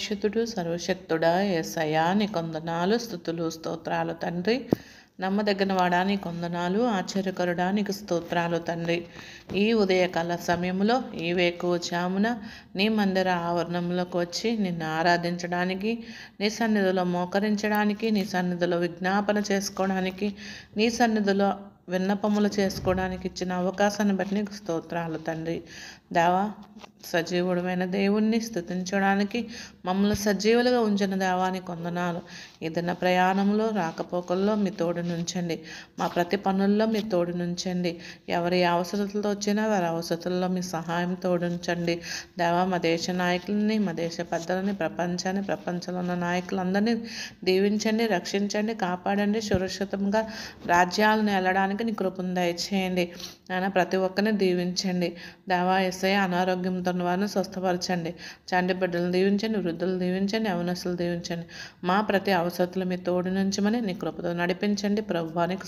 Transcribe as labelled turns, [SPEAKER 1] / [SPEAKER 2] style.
[SPEAKER 1] పరిశుద్ధుడు సర్వశక్తుడా యేసయ్యా నీకు వందనాలు, స్తుతులు, స్తోత్రాలు తండ్రి. నమ్మదగిన వాడా నీకు వందనాలు, ఆశ్చర్యకరుడా నీకు స్తోత్రాలు తండ్రి. ఈ ఉదయకాల సమయంలో ఈ వేకువజామున నీ మందిర ఆవరణంలోకి వచ్చి నిన్ను ఆరాధించడానికి, నీ సన్నిధిలో మోకరించడానికి, నీ సన్నిధిలో విజ్ఞాపన చేసుకోవడానికి, నీ సన్నిధిలో విన్నపములు చేసుకోవడానికి ఇచ్చిన అవకాశాన్ని బట్టి నీకు స్తోత్రాలు తండ్రి. దేవా, సజీవుడమైన దేవుణ్ణి స్తుతించడానికి మమ్మల్ని సజీవులుగా ఉంచిన దేవానికి వందనాలు. ఏదైనా ప్రయాణంలో రాకపోకల్లో మీ తోడు నుంచండి, మా ప్రతి పనుల్లో మీ తోడు నుంచండి. ఎవరి అవసరతలతో వచ్చినా వారి అవసరతల్లో మీ సహాయం తోడుంచండి దేవా. మా దేశ నాయకులని, మా దేశ పెద్దలని, ప్రపంచంలో ఉన్న నాయకులందరినీ దీవించండి, రక్షించండి, కాపాడండి. సురక్షితంగా రాజ్యాలను వెళ్ళడానికి నీ కృపను దయచేయండి నాయన. ప్రతి ఒక్కరిని దీవించండి దేవా. యేసయ్య అనారోగ్యంతో ఉన్న వారిని స్వస్థపరచండి. చంటి బిడ్డలను దీవించండి, వృద్ధులు దీవించండి, యవనస్తులు దీవించండి. మా ప్రతి అవసరతలు మీ తోడు నుంచమని నీ కృపతో నడిపించండి ప్రభువానికి